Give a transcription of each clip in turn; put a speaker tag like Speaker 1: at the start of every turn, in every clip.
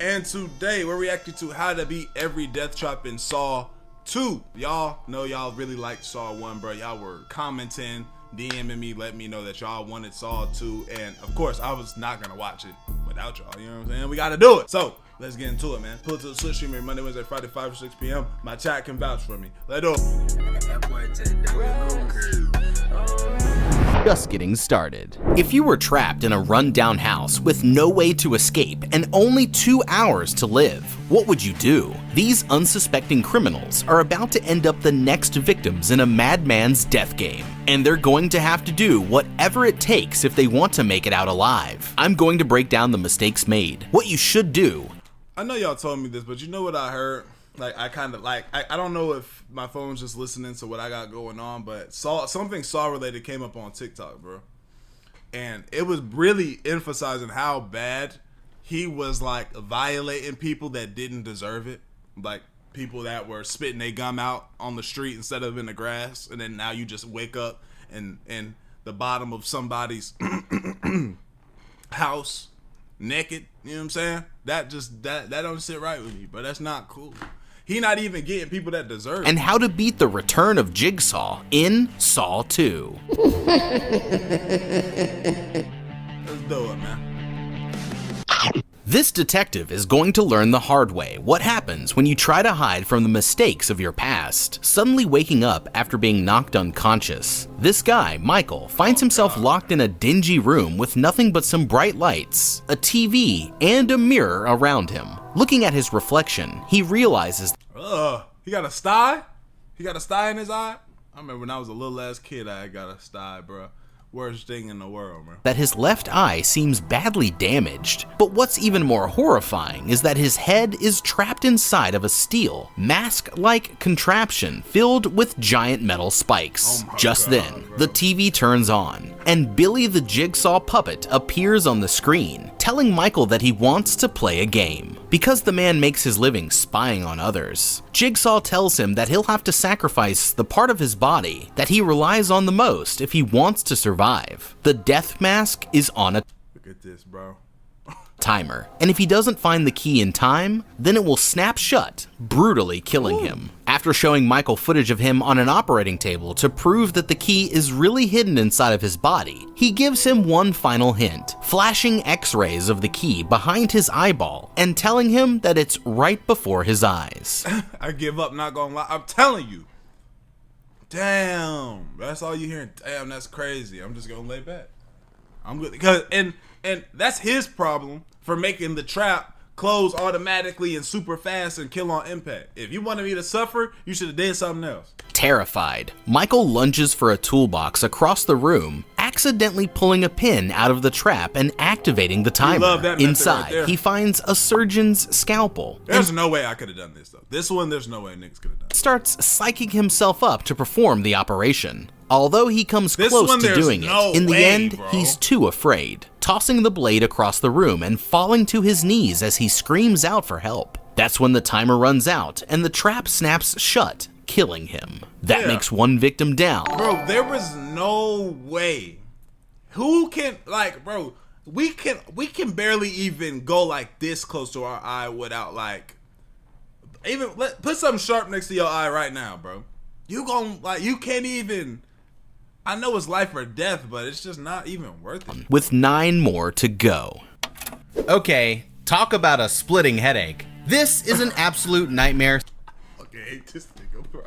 Speaker 1: And today we're reacting to how to beat every death trap in Saw 2. Y'all know y'all really liked Saw 1, bro. Y'all were commenting, DMing me, letting me know that y'all wanted Saw 2. And of course, I was not gonna watch it without y'all, you know what I'm saying? We gotta do it. So let's get into it, man. Pull it to the Switch stream every Monday, Wednesday, Friday, 5 or 6 p.m. My chat can vouch for me. Let's do it.
Speaker 2: Just getting started. If you were trapped in a rundown house with no way to escape and only 2 hours to live, what would you do? These unsuspecting criminals are about to end up the next victims in a madman's death game, and they're going to have to do whatever it takes if they want to make it out alive. I'm going to break down the mistakes made, what you should do.
Speaker 1: I know y'all told me this, but you know what I heard? Like, I don't know if my phone's just listening to what I got going on, but something Saw related came up on TikTok, bro. And it was really emphasizing how bad he was, like, violating people that didn't deserve it. Like, people that were spitting their gum out on the street instead of in the grass. And then now you just wake up in the bottom of somebody's house naked. You know what I'm saying? That don't sit right with me, but that's not cool. He not even getting people that deserve it.
Speaker 2: And how to beat the return of Jigsaw in Saw 2.
Speaker 1: Let's do it, man.
Speaker 2: This detective is going to learn the hard way what happens when you try to hide from the mistakes of your past, suddenly waking up after being knocked unconscious. This guy, Michael, finds himself locked in a dingy room with nothing but some bright lights, a TV, and a mirror around him. Looking at his reflection, he realizes
Speaker 1: he got a sty? He got a sty in his eye? I remember when I was a little ass kid, I got a sty, bro. Worst thing in the world, bro.
Speaker 2: That his left eye seems badly damaged. But what's even more horrifying is that his head is trapped inside of a steel, mask-like contraption filled with giant metal spikes. Just then, the TV turns on, and Billy the Jigsaw puppet appears on the screen, telling Michael that he wants to play a game. Because the man makes his living spying on others, Jigsaw tells him that he'll have to sacrifice the part of his body that he relies on the most if he wants to survive. The death mask is on a
Speaker 1: look at this, bro.
Speaker 2: timer, and if he doesn't find the key in time, then it will snap shut, brutally killing him. After showing Michael footage of him on an operating table to prove that the key is really hidden inside of his body, he gives him one final hint, flashing x-rays of the key behind his eyeball and telling him that it's right before his eyes.
Speaker 1: I give up, not gonna lie. I'm telling you. Damn, that's all you hearing. Damn, that's crazy. I'm just gonna lay back. I'm good, because and that's his problem for making the trap close automatically and super fast and kill on impact. If you wanted me to suffer, you should have did something else.
Speaker 2: Terrified, Michael lunges for a toolbox across the room, accidentally pulling a pin out of the trap and activating the timer. Inside, right, he finds a surgeon's scalpel.
Speaker 1: There's no way I could have done this, though. This one, there's no way niggas could have done it.
Speaker 2: Starts psyching himself up to perform the operation. Although he comes close to doing it, in the end, he's too afraid, tossing the blade across the room and falling to his knees as he screams out for help. That's when the timer runs out and the trap snaps shut, killing him. That makes one victim down.
Speaker 1: Bro, there was no way. Who can, like, bro, we can barely even go like this close to our eye without, like, even put something sharp next to your eye right now, bro. You can't even. I know it's life or death, but it's just not even worth it.
Speaker 2: With 9 more to go. Okay, talk about a splitting headache. This is an absolute nightmare.
Speaker 1: Okay, I hate this nigga, bro.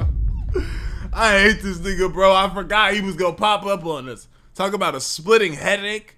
Speaker 1: I hate this nigga, bro. I forgot he was gonna pop up on us. Talk about a splitting headache.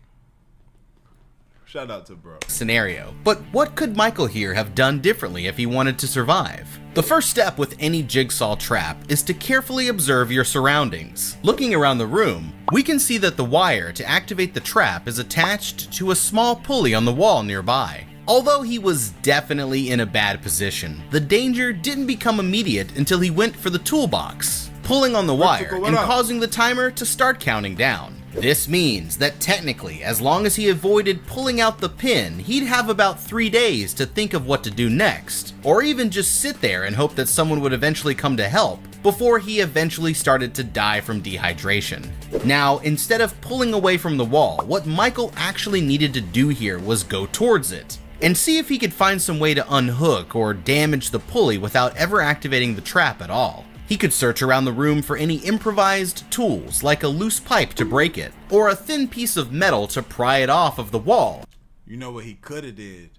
Speaker 1: Shout out to bro.
Speaker 2: Scenario. But what could Michael here have done differently if he wanted to survive? The first step with any jigsaw trap is to carefully observe your surroundings. Looking around the room, we can see that the wire to activate the trap is attached to a small pulley on the wall nearby. Although he was definitely in a bad position, the danger didn't become immediate until he went for the toolbox, pulling on the wire and causing the timer to start counting down. This means that technically, as long as he avoided pulling out the pin, he'd have about 3 days to think of what to do next, or even just sit there and hope that someone would eventually come to help, before he eventually started to die from dehydration. Now, instead of pulling away from the wall, what Michael actually needed to do here was go towards it. and see if he could find some way to unhook or damage the pulley without ever activating the trap at all. He could search around the room for any improvised tools, like a loose pipe to break it, or a thin piece of metal to pry it off of the wall.
Speaker 1: You know what he could have did?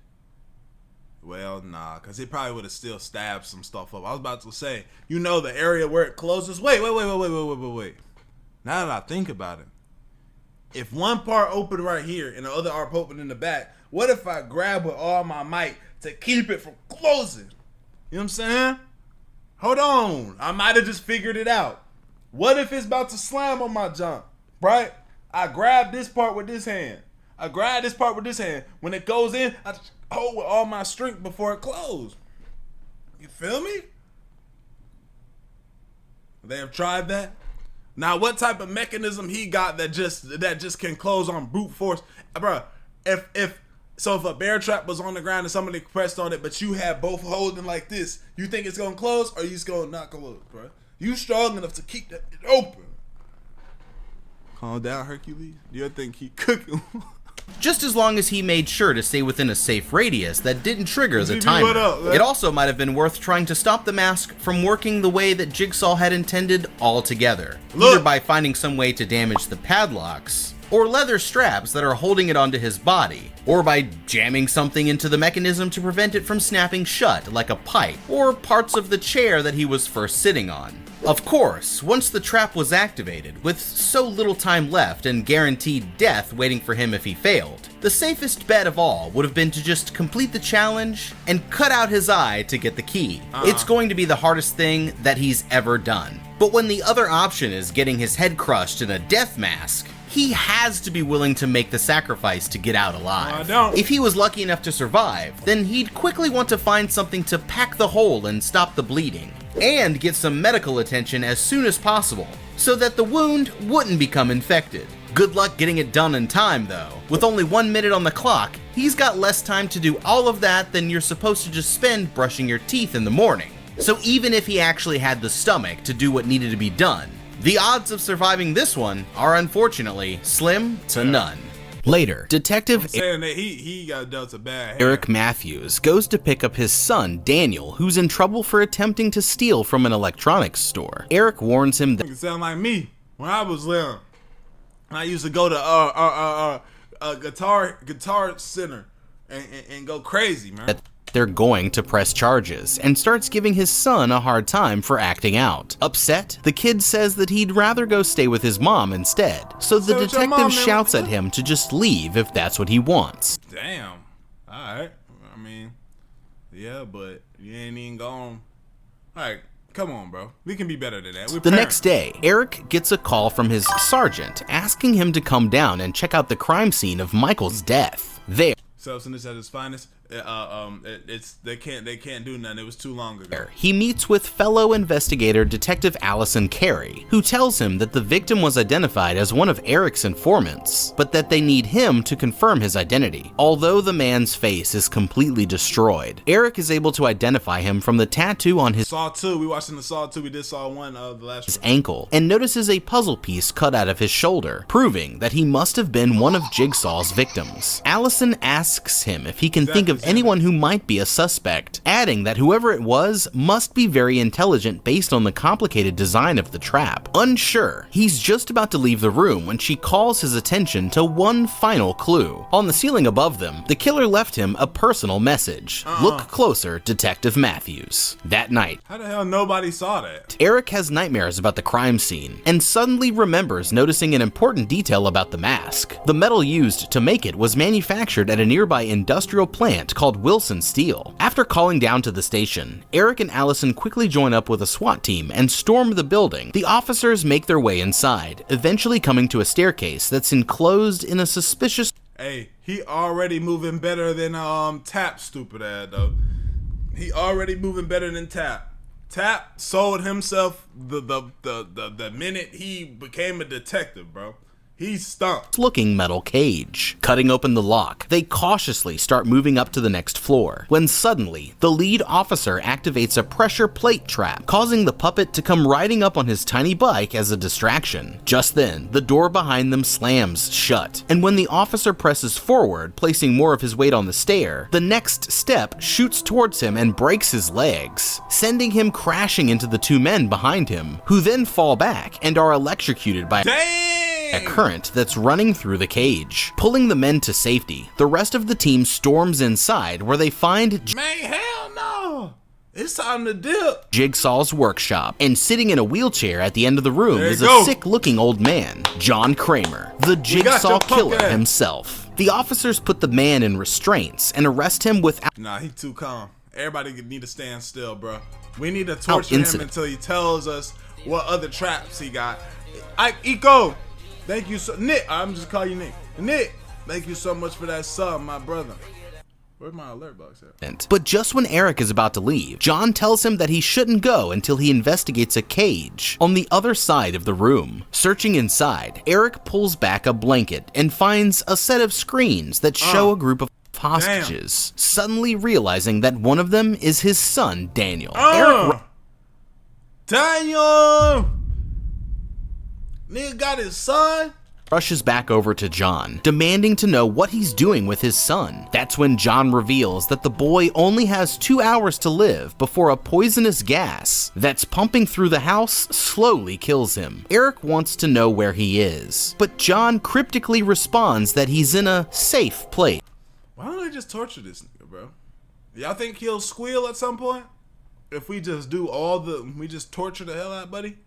Speaker 1: Well, nah, because he probably would have still stabbed some stuff up. I was about to say, you know the area where it closes? Wait. Now that I think about it, if one part opened right here and the other part opened in the back, what if I grab with all my might to keep it from closing? You know what I'm saying? Hold on. I might have just figured it out. What if it's about to slam on my jump, right? I grab this part with this hand. I grab this part with this hand. When it goes in, I just hold with all my strength before it closes. You feel me? They have tried that. Now, what type of mechanism he got that just can close on brute force, bro? If a bear trap was on the ground and somebody pressed on it, but you had both holding like this, you think it's gonna close or you just gonna not close, bro? You strong enough to keep that open. Calm down, Hercules. You think he cooking?
Speaker 2: Just as long as he made sure to stay within a safe radius that didn't trigger the timer. It also might have been worth trying to stop the mask from working the way that Jigsaw had intended altogether. Either by finding some way to damage the padlocks, or leather straps that are holding it onto his body, or by jamming something into the mechanism to prevent it from snapping shut like a pipe, or parts of the chair that he was first sitting on. Of course, once the trap was activated, with so little time left and guaranteed death waiting for him if he failed, the safest bet of all would have been to just complete the challenge and cut out his eye to get the key. It's going to be the hardest thing that he's ever done. But when the other option is getting his head crushed in a death mask, he has to be willing to make the sacrifice to get out alive. If he was lucky enough to survive, then he'd quickly want to find something to pack the hole and stop the bleeding, and get some medical attention as soon as possible, so that the wound wouldn't become infected. Good luck getting it done in time though. With only 1 minute on the clock, he's got less time to do all of that than you're supposed to just spend brushing your teeth in the morning. So even if he actually had the stomach to do what needed to be done, the odds of surviving this one are unfortunately slim to none. Later, Detective
Speaker 1: he got dealt a bad hand.
Speaker 2: Eric Matthews goes to pick up his son, Daniel, who's in trouble for attempting to steal from an electronics store. Eric warns him that
Speaker 1: it sound like me when I was little. I used to go to guitar center and go crazy, man.
Speaker 2: They're going to press charges, and starts giving his son a hard time for acting out. Upset, the kid says that he'd rather go stay with his mom instead, so the detective shouts at him to just leave if that's what he wants.
Speaker 1: Damn. Alright. I mean, yeah, but you ain't even gone. Alright, come on, bro. We can be better than that.
Speaker 2: The next day, Eric gets a call from his sergeant asking him to come down and check out the crime scene of Michael's death. There,
Speaker 1: selfishness at its finest. They can't do nothing. It was too long ago.
Speaker 2: He meets with fellow investigator Detective Allison Carey, who tells him that the victim was identified as one of Eric's informants, but that they need him to confirm his identity. Although the man's face is completely destroyed, Eric is able to identify him from the tattoo on his
Speaker 1: Saw 2. We watching the Saw 2. We did Saw 1 the last
Speaker 2: his ankle, and notices a puzzle piece cut out of his shoulder, proving that he must have been one of Jigsaw's victims. Allison asks him if he can think of anyone who might be a suspect, adding that whoever it was must be very intelligent based on the complicated design of the trap. Unsure, he's just about to leave the room when she calls his attention to one final clue. On the ceiling above them, the killer left him a personal message. Look closer, Detective Matthews. That night,
Speaker 1: how the hell nobody saw that?
Speaker 2: Eric has nightmares about the crime scene, and suddenly remembers noticing an important detail about the mask. The metal used to make it was manufactured at a nearby industrial plant called Wilson Steel. After calling down to the station, Eric and Allison quickly join up with a SWAT team and storm the building. The officers make their way inside, eventually coming to a staircase that's enclosed in a suspicious...
Speaker 1: Hey, he already moving better than Tap, stupid ass though. He already moving better than Tap. Tap sold himself the minute he became a detective, bro. He's stumped.
Speaker 2: Looking metal cage. Cutting open the lock, they cautiously start moving up to the next floor, when suddenly, the lead officer activates a pressure plate trap, causing the puppet to come riding up on his tiny bike as a distraction. Just then, the door behind them slams shut, and when the officer presses forward, placing more of his weight on the stair, the next step shoots towards him and breaks his legs, sending him crashing into the two men behind him, who then fall back and are electrocuted by a current that's running through the cage. Pulling the men to safety, the rest of the team storms inside where they find
Speaker 1: Man, hell no! It's time to dip.
Speaker 2: Jigsaw's workshop, and sitting in a wheelchair at the end of the room is a
Speaker 1: go.
Speaker 2: sick-looking old man, John Kramer, the Jigsaw killer himself. The officers put the man in restraints and arrest him without
Speaker 1: Nah, he too calm. Everybody need to stand still, bro. We need to torture him until he tells us what other traps he got. Eco, thank you so Nick. I'm just calling you Nick. Nick, thank you so much for that sub, my brother. Where's my alert box at?
Speaker 2: But just when Eric is about to leave, John tells him that he shouldn't go until he investigates a cage on the other side of the room. Searching inside, Eric pulls back a blanket and finds a set of screens that show a group of hostages, suddenly realizing that one of them is his son, Daniel.
Speaker 1: Daniel! Nigga got his son?
Speaker 2: Rushes back over to John, demanding to know what he's doing with his son. That's when John reveals that the boy only has 2 hours to live before a poisonous gas that's pumping through the house slowly kills him. Eric wants to know where he is, but John cryptically responds that he's in a safe place.
Speaker 1: Why don't they just torture this nigga, bro? Y'all think he'll squeal at some point? If we just do we just torture the hell out, buddy?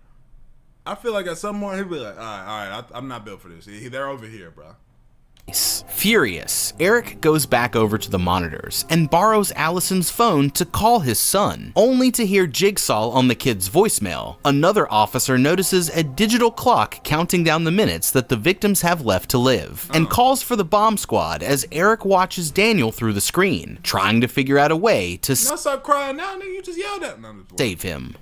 Speaker 1: I feel like at some point he'll be like, all right, I'm not built for this. They're over here, bro.
Speaker 2: Furious, Eric goes back over to the monitors and borrows Allison's phone to call his son, only to hear Jigsaw on the kid's voicemail. Another officer notices a digital clock counting down the minutes that the victims have left to live, and calls for the bomb squad as Eric watches Daniel through the screen, trying to figure out a way to
Speaker 1: stop crying now, nigga. You just yelled at me.
Speaker 2: Save him.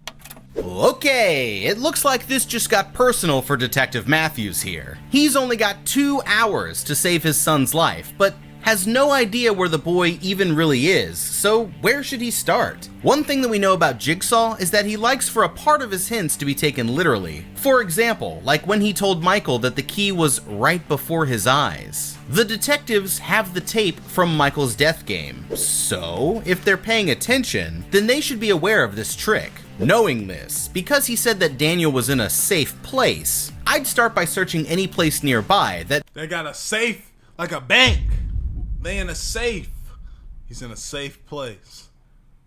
Speaker 2: Okay, it looks like this just got personal for Detective Matthews here. He's only got 2 hours to save his son's life, but has no idea where the boy even really is, so where should he start? One thing that we know about Jigsaw is that he likes for a part of his hints to be taken literally. For example, like when he told Michael that the key was right before his eyes. The detectives have the tape from Michael's death game, so if they're paying attention, then they should be aware of this trick. Knowing this, because he said that Daniel was in a safe place, I'd start by searching any place nearby that
Speaker 1: they got a safe, like a bank. They in a safe. He's in a safe place.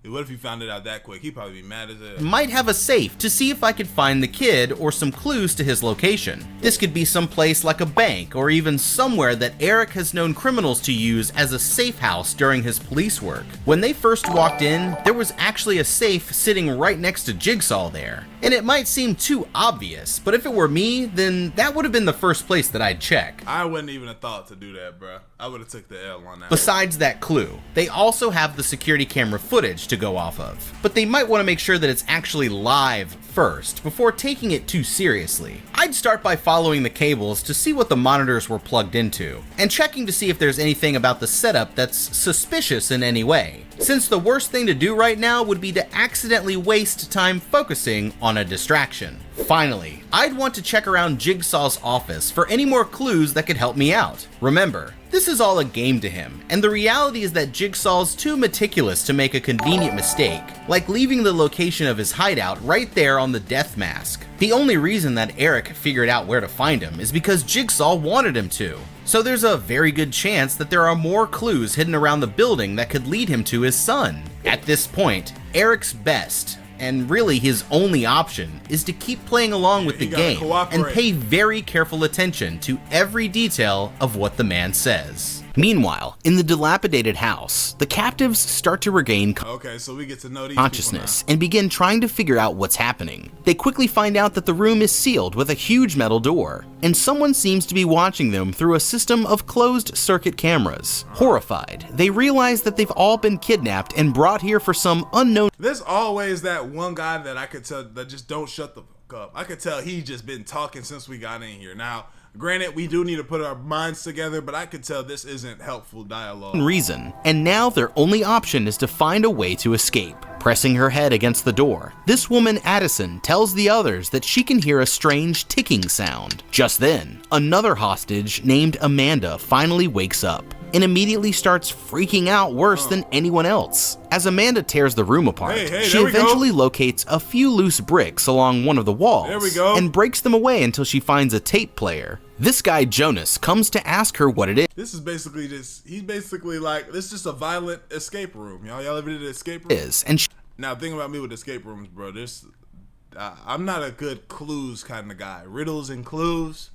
Speaker 1: What if he found it out that quick? He'd probably be mad as hell.
Speaker 2: Might have a safe to see if I could find the kid or some clues to his location. This could be someplace like a bank or even somewhere that Eric has known criminals to use as a safe house during his police work. When they first walked in, there was actually a safe sitting right next to Jigsaw there. And it might seem too obvious, but if it were me, then that would have been the first place that I'd check.
Speaker 1: I wouldn't even have thought to do that, bro. I would have took the L on that.
Speaker 2: Besides that clue, they also have the security camera footage to go off of, but they might want to make sure that it's actually live first before taking it too seriously. I'd start by following the cables to see what the monitors were plugged into, and checking to see if there's anything about the setup that's suspicious in any way, since the worst thing to do right now would be to accidentally waste time focusing on a distraction. Finally, I'd want to check around Jigsaw's office for any more clues that could help me out. Remember, this is all a game to him, and the reality is that Jigsaw's too meticulous to make a convenient mistake, like leaving the location of his hideout right there on the death mask. The only reason that Eric figured out where to find him is because Jigsaw wanted him to. So there's a very good chance that there are more clues hidden around the building that could lead him to his son. At this point, Eric's best, and really his only option, is to keep playing along with the game and pay very careful attention to every detail of what the man says. Meanwhile, in the dilapidated house, the captives start to regain
Speaker 1: so we get to know these
Speaker 2: consciousness and begin trying to figure out what's happening. They quickly find out that the room is sealed with a huge metal door, and someone seems to be watching them through a system of closed-circuit cameras. Horrified, they realize that they've all been kidnapped and brought here for some unknown—
Speaker 1: There's always that one guy that I could tell that just don't shut the fuck up. I could tell he just been talking since we got in here. Now, Granted, we do need to put our minds together, but I could tell this isn't helpful dialogue.
Speaker 2: Reason, and now their only option is to find a way to escape. Pressing her head against the door, this woman Addison tells the others that she can hear a strange ticking sound. Just then, another hostage named Amanda finally wakes up and immediately starts freaking out worse than anyone else. As Amanda tears the room apart, she eventually locates a few loose bricks along one of the walls and breaks them away until she finds a tape player. This guy Jonas comes to ask her what it is.
Speaker 1: This is basically he's basically like, this is just a violent escape room. Y'all ever did an escape room?
Speaker 2: And
Speaker 1: now, think about me with escape rooms, bro. I'm not a good clues kind of guy. Riddles and clues.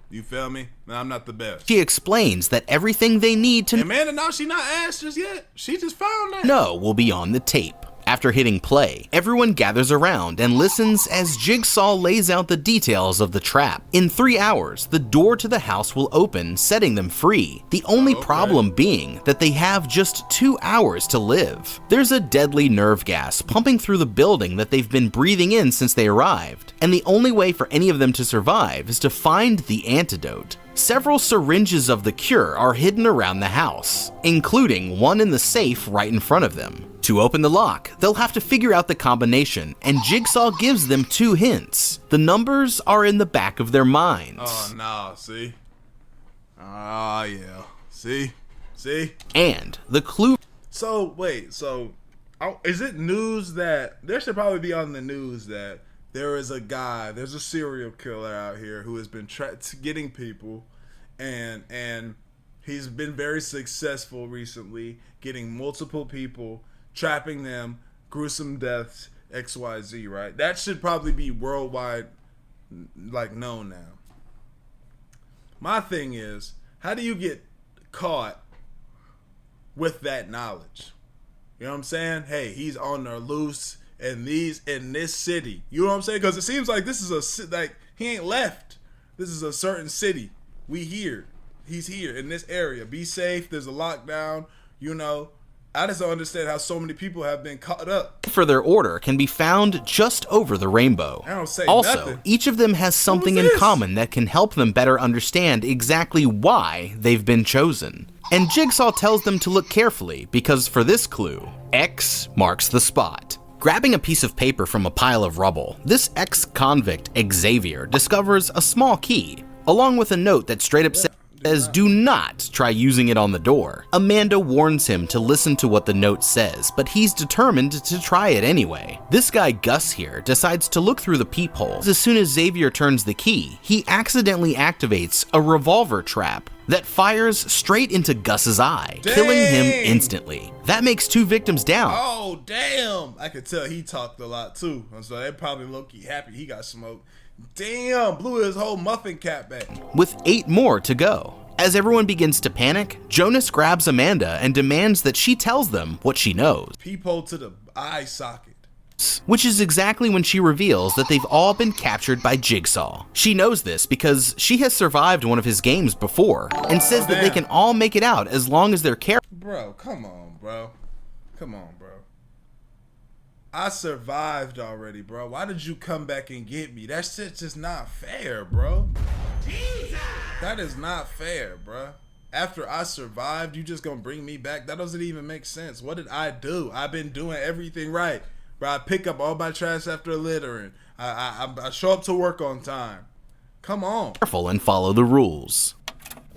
Speaker 1: You feel me? Man, I'm not the best.
Speaker 2: She explains that everything they need to
Speaker 1: Amanda, no, she not asked just yet. She just found that.
Speaker 2: know will be on the tape. After hitting play, everyone gathers around and listens as Jigsaw lays out the details of the trap. In 3 hours, the door to the house will open, setting them free. The only problem being that they have just 2 hours to live. There's a deadly nerve gas pumping through the building that they've been breathing in since they arrived, and the only way for any of them to survive is to find the antidote. Several syringes of the cure are hidden around the house, including one in the safe right in front of them. To open the lock, they'll have to figure out the combination, and Jigsaw gives them 2 hints. The numbers are in the back of their minds.
Speaker 1: Oh, no, see? Oh, yeah. See?
Speaker 2: And the clue...
Speaker 1: So, wait, is it news that... There should probably be on the news that there's a serial killer out here who has been getting people, and he's been very successful recently, getting multiple people, trapping them, gruesome deaths, XYZ, right? That should probably be worldwide, like, known now. My thing is, how do you get caught with that knowledge? You know what I'm saying? Hey, he's on the loose in this city. You know what I'm saying? Because it seems like this is he ain't left. This is a certain city. We here. He's here in this area. Be safe. There's a lockdown. You know, I just don't understand how so many people have been caught up.
Speaker 2: For their order can be found just over the rainbow.
Speaker 1: I don't say
Speaker 2: also,
Speaker 1: nothing.
Speaker 2: Each of them has something in common that can help them better understand exactly why they've been chosen. And Jigsaw tells them to look carefully because for this clue, X marks the spot. Grabbing a piece of paper from a pile of rubble, this ex-convict, Xavier, discovers a small key, along with a note that straight up says, "Do not try using it on the door." Amanda warns him to listen to what the note says, but he's determined to try it anyway. This guy Gus here decides to look through the peephole. As soon as Xavier turns the key, he accidentally activates a revolver trap that fires straight into Gus's eye, killing him instantly. That makes 2 victims down.
Speaker 1: Oh, damn. I could tell he talked a lot, too. So they probably low-key happy he got smoked. Damn, blew his whole muffin cap back.
Speaker 2: With 8 more to go. As everyone begins to panic, Jonas grabs Amanda and demands that she tells them what she knows.
Speaker 1: Peephole to the eye socket.
Speaker 2: Which is exactly when she reveals that they've all been captured by Jigsaw. She knows this because she has survived one of his games before and says that they can all make it out as long as they're careful.
Speaker 1: Bro, come on, bro. I survived already, bro. Why did you come back and get me? That shit's just not fair, bro. Jesus. That is not fair, bro. After I survived, you just gonna bring me back? That doesn't even make sense. What did I do? I've been doing everything right. Bro, I pick up all my trash after littering. I show up to work on time. Come on.
Speaker 2: Careful and follow the rules.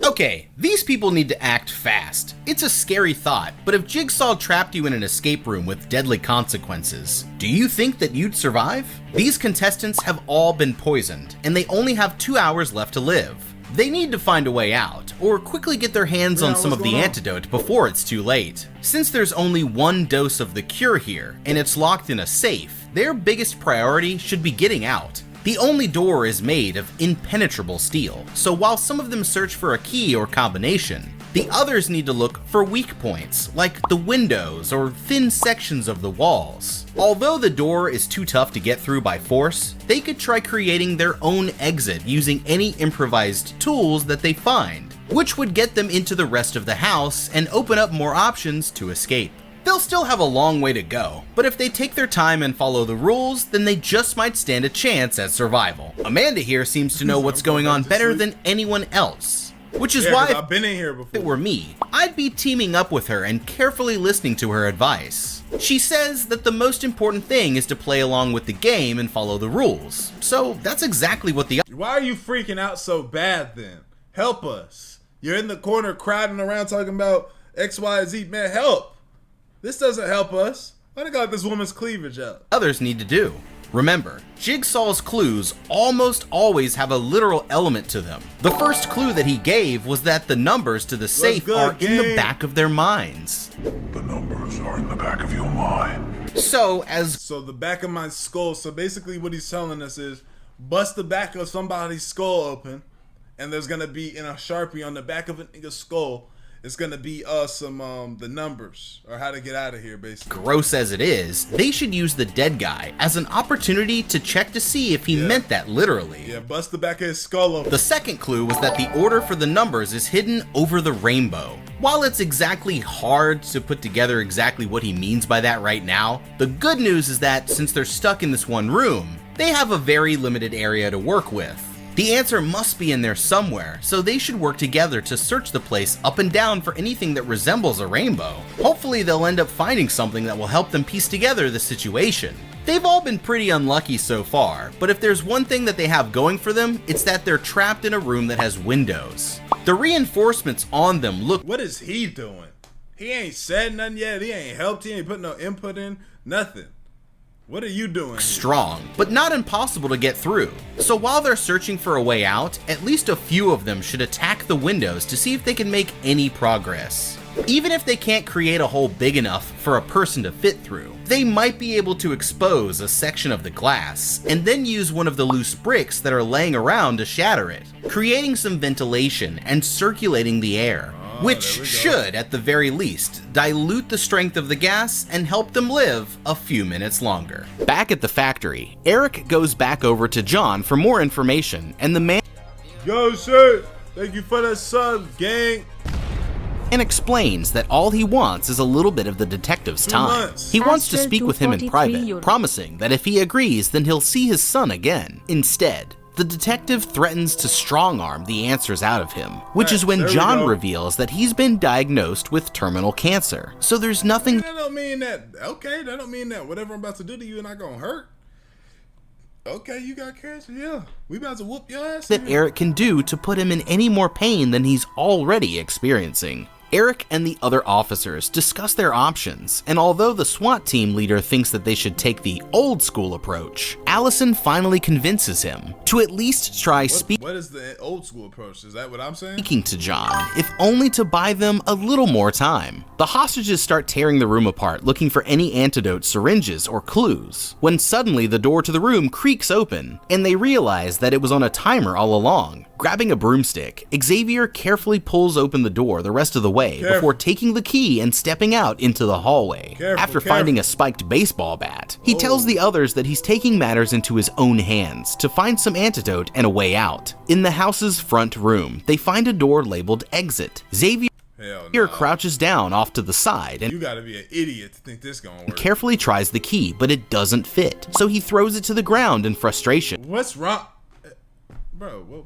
Speaker 2: Okay, these people need to act fast. It's a scary thought, but if Jigsaw trapped you in an escape room with deadly consequences, do you think that you'd survive? These contestants have all been poisoned, and they only have 2 hours left to live. They need to find a way out, or quickly get their hands on some of the antidote before it's too late. Since there's only 1 dose of the cure here, and it's locked in a safe, their biggest priority should be getting out. The only door is made of impenetrable steel, so while some of them search for a key or combination, the others need to look for weak points, like the windows or thin sections of the walls. Although the door is too tough to get through by force, they could try creating their own exit using any improvised tools that they find, which would get them into the rest of the house and open up more options to escape. They'll still have a long way to go, but if they take their time and follow the rules, then they just might stand a chance at survival. Amanda here seems to know what's going on better than anyone else, which is why
Speaker 1: I've been in here before.
Speaker 2: If it were me, I'd be teaming up with her and carefully listening to her advice. She says that the most important thing is to play along with the game and follow the rules. So that's exactly what the
Speaker 1: Why are you freaking out so bad then? Help us. You're in the corner crowding around talking about X, Y, Z. Man, help. This doesn't help us. Why they got this woman's cleavage out?
Speaker 2: others need to do. Remember, Jigsaw's clues almost always have a literal element to them. The first clue that he gave was that the numbers to the safe are in the back of their minds.
Speaker 3: The numbers are in the back of your mind.
Speaker 2: So
Speaker 1: the back of my skull. So basically what he's telling us is bust the back of somebody's skull open, and there's gonna be in a Sharpie on the back of a nigga's skull, it's gonna be some the numbers or how to get out of here, basically.
Speaker 2: gross as it is, they should use the dead guy as an opportunity to check to see if he meant that literally.
Speaker 1: Yeah, bust the back of his skull open.
Speaker 2: The second clue was that the order for the numbers is hidden over the rainbow. While it's exactly hard to put together exactly what he means by that right now, the good news is that since they're stuck in this one room, they have a very limited area to work with. The answer must be in there somewhere, so they should work together to search the place up and down for anything that resembles a rainbow. Hopefully they'll end up finding something that will help them piece together the situation. They've all been pretty unlucky so far, but if there's one thing that they have going for them, it's that they're trapped in a room that has windows. The reinforcements on them look—
Speaker 1: What is he doing? He ain't said nothing yet. He ain't helped. He ain't put no input in. Nothing. What are you doing?
Speaker 2: strong, but not impossible to get through. So while they're searching for a way out, at least a few of them should attack the windows to see if they can make any progress. Even if they can't create a hole big enough for a person to fit through, they might be able to expose a section of the glass and then use one of the loose bricks that are laying around to shatter it, creating some ventilation and circulating the air, which should, at the very least, dilute the strength of the gas and help them live a few minutes longer. Back at the factory, Eric goes back over to John for more information, and the man
Speaker 1: Yo, sir. Thank you for that sub, gang.
Speaker 2: explains that all he wants is a little bit of the detective's time.
Speaker 1: months.
Speaker 2: He wants to
Speaker 4: Astral
Speaker 2: speak with him in
Speaker 4: 243
Speaker 2: private,
Speaker 4: euro.
Speaker 2: promising that if he agrees, then he'll see his son again. Instead, the detective threatens to strong-arm the answers out of him, which is when
Speaker 1: there we
Speaker 2: John
Speaker 1: go.
Speaker 2: reveals that he's been diagnosed with terminal cancer. So there's nothing
Speaker 1: That don't mean that. Okay, that don't mean that whatever I'm about to do to you not gonna hurt. Okay, you got cancer. Yeah, we about to whoop your ass.
Speaker 2: that Eric can do to put him in any more pain than he's already experiencing. Eric and the other officers discuss their options, and although the SWAT team leader thinks that they should take the old school approach, Allison finally convinces him to at least try
Speaker 1: What is the old school approach? Is that what I'm saying?
Speaker 2: speaking to John, if only to buy them a little more time. The hostages start tearing the room apart, looking for any antidote, syringes, or clues, when suddenly the door to the room creaks open, and they realize that it was on a timer all along. Grabbing a broomstick, Xavier carefully pulls open the door the rest of the way before taking the key and stepping out into the hallway. After finding a spiked baseball bat, he tells the others that he's taking matters into his own hands to find some antidote and a way out. In the house's front room, they find a door labeled exit. Xavier crouches down off to the side and
Speaker 1: You gotta be an idiot to think this gonna work.
Speaker 2: carefully tries the key, but it doesn't fit, so he throws it to the ground in frustration.
Speaker 1: What's wrong, bro?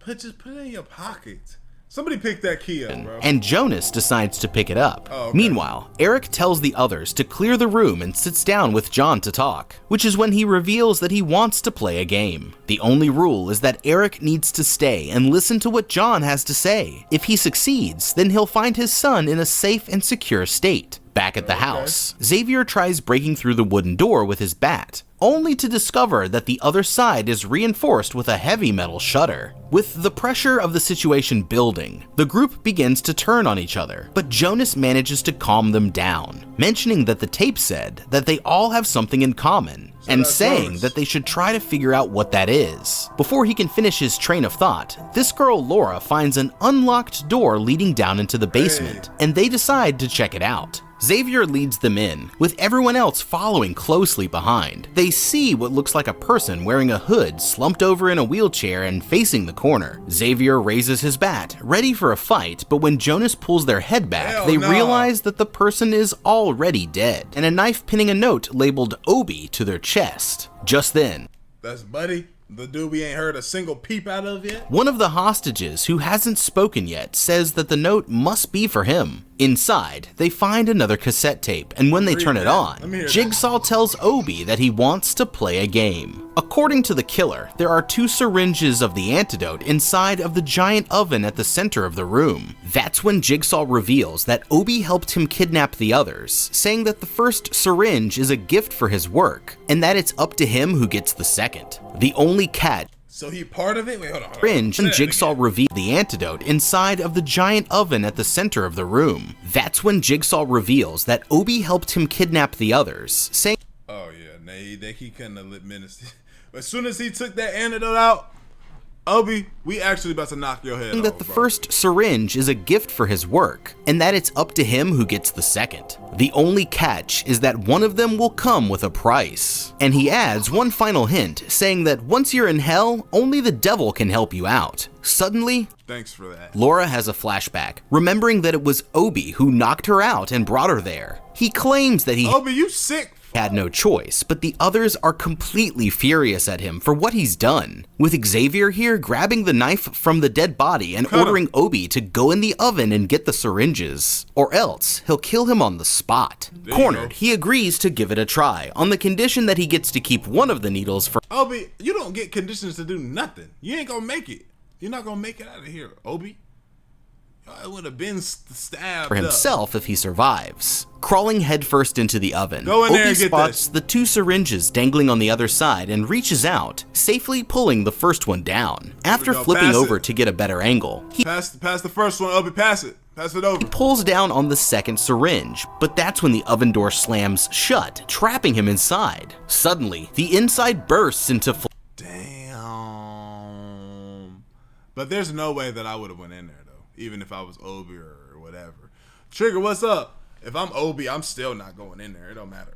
Speaker 1: Just put it in your pocket. Somebody pick that key up, bro.
Speaker 2: And Jonas decides to pick it up.
Speaker 1: Oh, okay.
Speaker 2: Meanwhile, Eric tells the others to clear the room and sits down with John to talk, which is when he reveals that he wants to play a game. The only rule is that Eric needs to stay and listen to what John has to say. If he succeeds, then he'll find his son in a safe and secure state. Back at the house, Xavier tries breaking through the wooden door with his bat, only to discover that the other side is reinforced with a heavy metal shutter. With the pressure of the situation building, the group begins to turn on each other, but Jonas manages to calm them down, mentioning that the tape said that they all have something in common, and saying that they should try to figure out what that is. Before he can finish his train of thought, this girl Laura finds an unlocked door leading down into the basement, and they decide to check it out. Xavier leads them in, with everyone else following closely behind. They see what looks like a person wearing a hood slumped over in a wheelchair and facing the corner. Xavier raises his bat, ready for a fight, but when Jonas pulls their head back, they realize that the person is already dead, and a knife pinning a note labeled Obi to their chest. Just then,
Speaker 1: that's Buddy, the dude we ain't heard a single peep out of yet.
Speaker 2: One of the hostages, who hasn't spoken yet, says that the note must be for him. Inside, they find another cassette tape, and when they turn it on, Jigsaw tells Obi that he wants to play a game. According to the killer, there are 2 syringes of the antidote inside of the giant oven at the center of the room. That's when Jigsaw reveals that Obi helped him kidnap the others, saying that the first syringe is a gift for his work, and that it's up to him who gets the second. The only catch.
Speaker 1: So he part of it? Wait, hold on.
Speaker 2: Syringe and Jigsaw revealed the antidote inside of the giant oven at the center of the room. That's when Jigsaw reveals that Obi helped him kidnap the others, saying,
Speaker 1: oh yeah, he couldn't have lit minutes. As soon as he took that antidote out, Obi, we actually about to knock your head off,
Speaker 2: that the first syringe is a gift for his work, and that it's up to him who gets the second. The only catch is that one of them will come with a price. And he adds one final hint, saying that once you're in hell, only the devil can help you out. Suddenly,
Speaker 1: thanks for that.
Speaker 2: Laura has a flashback, remembering that it was Obi who knocked her out and brought her there. He claims that
Speaker 1: Obi, you sick.
Speaker 2: Had no choice, but the others are completely furious at him for what he's done, with Xavier here grabbing the knife from the dead body and ordering Obi to go in the oven and get the syringes, or else he'll kill him on the spot. Cornered, he agrees to give it a try, on the condition that he gets to keep one of the needles for
Speaker 1: Obi, you don't get conditions to do nothing. You ain't gonna make it. You're not gonna make it out of here, Obi. It would have been stabbed
Speaker 2: for himself if he survives. Crawling headfirst into the oven,
Speaker 1: go in there
Speaker 2: Obi
Speaker 1: and get
Speaker 2: spots the 2 syringes dangling on the other side and reaches out, safely pulling the first one down. After flipping over to get a better angle, he
Speaker 1: pass the first one, Obi, pass it over.
Speaker 2: He pulls down on the second syringe, but that's when the oven door slams shut, trapping him inside. Suddenly, the inside bursts into
Speaker 1: Damn. But there's no way that I would have went in there though, even if I was Obi or whatever. Trigger, what's up? If I'm Obi, I'm still not going in there. It don't matter.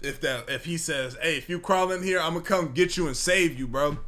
Speaker 1: If he says, hey, if you crawl in here, I'm gonna come get you and save you, bro.